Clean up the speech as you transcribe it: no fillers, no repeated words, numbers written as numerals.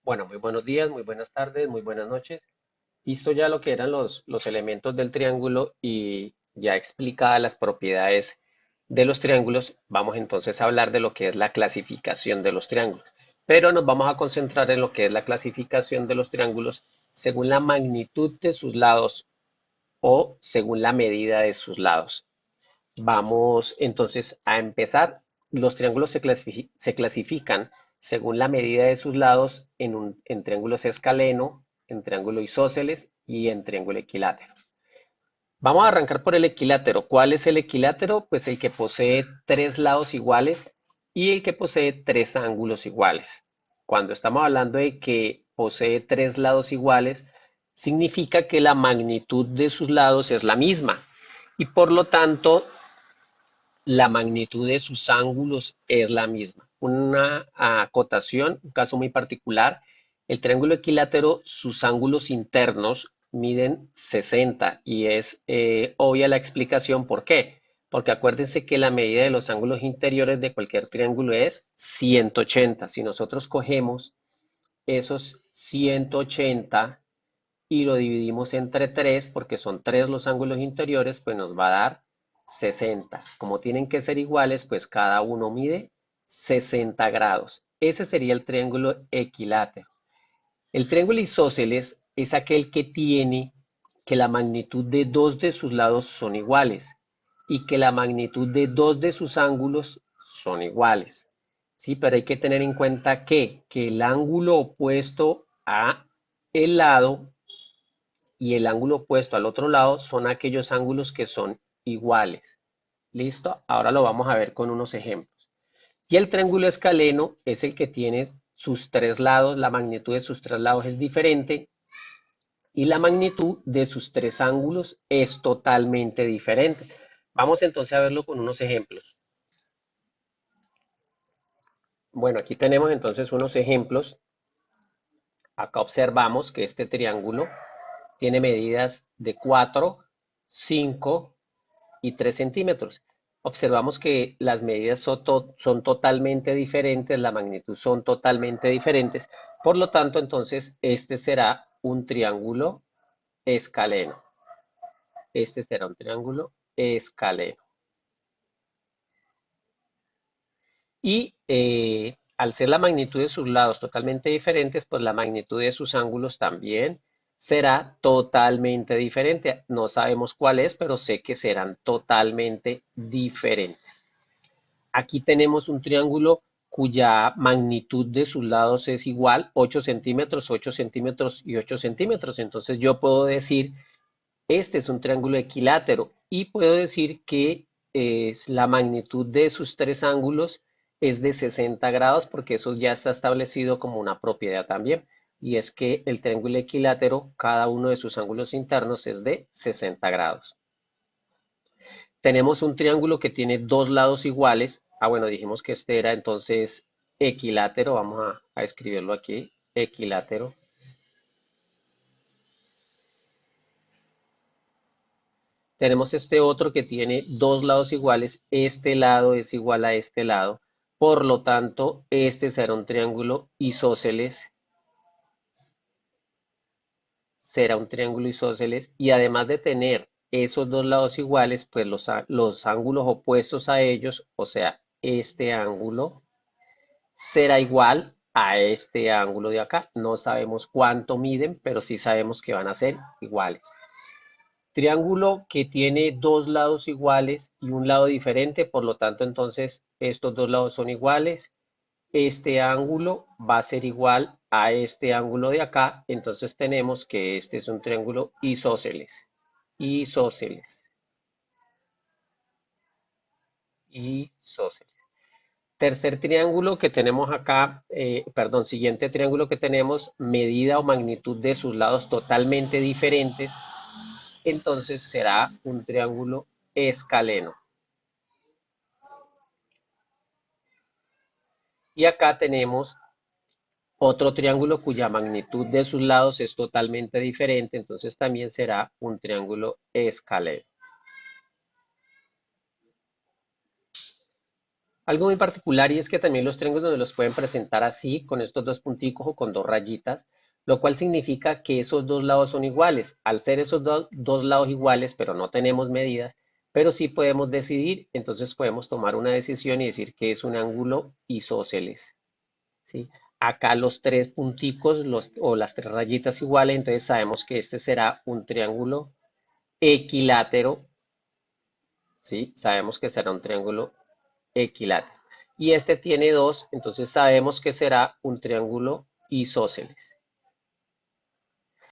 Bueno, muy buenos días, muy buenas tardes, muy buenas noches. Visto ya lo que eran los elementos del triángulo y ya explicadas las propiedades de los triángulos, vamos entonces a hablar de lo que es la clasificación de los triángulos. Pero nos vamos a concentrar en lo que es la clasificación de los triángulos según la magnitud de sus lados o según la medida de sus lados. Vamos entonces a empezar. Los triángulos se clasifican según la medida de sus lados en triángulos escaleno, en triángulo isósceles y en triángulo equilátero. Vamos a arrancar por el equilátero. ¿Cuál es el equilátero? Pues el que posee tres lados iguales y el que posee tres ángulos iguales. Cuando estamos hablando de que posee tres lados iguales, significa que la magnitud de sus lados es la misma y por lo tanto la magnitud de sus ángulos es la misma. Una acotación, un caso muy particular, el triángulo equilátero, sus ángulos internos miden 60 y es obvia la explicación por qué. Porque acuérdense que la medida de los ángulos interiores de cualquier triángulo es 180. Si nosotros cogemos esos 180 y lo dividimos entre 3 porque son 3 los ángulos interiores, pues nos va a dar 60. Como tienen que ser iguales, pues cada uno mide 60 grados. Ese sería el triángulo equilátero. El triángulo isósceles es aquel que tiene que la magnitud de dos de sus lados son iguales y que la magnitud de dos de sus ángulos son iguales. Sí, pero hay que tener en cuenta que el ángulo opuesto a el lado y el ángulo opuesto al otro lado son aquellos ángulos que son iguales. ¿Listo? Ahora lo vamos a ver con unos ejemplos. Y el triángulo escaleno es el que tiene sus tres lados, la magnitud de sus tres lados es diferente y la magnitud de sus tres ángulos es totalmente diferente. Vamos entonces a verlo con unos ejemplos. Bueno, aquí tenemos entonces unos ejemplos. Acá observamos que este triángulo tiene medidas de 4, 5 y 3 centímetros. Observamos que las medidas son totalmente diferentes, la magnitud son totalmente diferentes, por lo tanto, entonces, este será un triángulo escaleno. Este será un triángulo escaleno. Y al ser la magnitud de sus lados totalmente diferentes, pues la magnitud de sus ángulos también será totalmente diferente. No sabemos cuál es, pero sé que serán totalmente diferentes. Aquí tenemos un triángulo cuya magnitud de sus lados es igual, 8 centímetros y 8 centímetros. Entonces yo puedo decir, este es un triángulo equilátero y puedo decir que la magnitud de sus tres ángulos es de 60 grados porque eso ya está establecido como una propiedad también. Y es que el triángulo equilátero, cada uno de sus ángulos internos es de 60 grados. Tenemos un triángulo que tiene dos lados iguales. Ah, bueno, dijimos que este era entonces equilátero. Vamos a escribirlo aquí, equilátero. Tenemos este otro que tiene dos lados iguales. Este lado es igual a este lado. Por lo tanto, este será un triángulo isósceles. Será un triángulo isósceles. Y además de tener esos dos lados iguales, pues los ángulos opuestos a ellos, o sea, este ángulo será igual a este ángulo de acá. No sabemos cuánto miden, pero sí sabemos que van a ser iguales. Triángulo que tiene dos lados iguales y un lado diferente, por lo tanto, entonces estos dos lados son iguales. Este ángulo va a ser igual a este ángulo de acá, entonces tenemos que este es un triángulo isósceles. Isósceles. Isósceles. Tercer triángulo que tenemos acá, perdón, siguiente triángulo que tenemos, medida o magnitud de sus lados totalmente diferentes, entonces será un triángulo escaleno. Y acá tenemos otro triángulo cuya magnitud de sus lados es totalmente diferente, entonces también será un triángulo escaleno. Algo muy particular y es que también los triángulos nos los pueden presentar así, con estos dos punticos o con dos rayitas, lo cual significa que esos dos lados son iguales. Al ser esos dos lados iguales, pero no tenemos medidas, pero sí podemos decidir, entonces podemos tomar una decisión y decir que es un ángulo isósceles, ¿sí? Acá los tres punticos o las tres rayitas iguales, entonces sabemos que este será un triángulo equilátero, ¿sí? Sabemos que será un triángulo equilátero. Y este tiene dos, entonces sabemos que será un triángulo isósceles.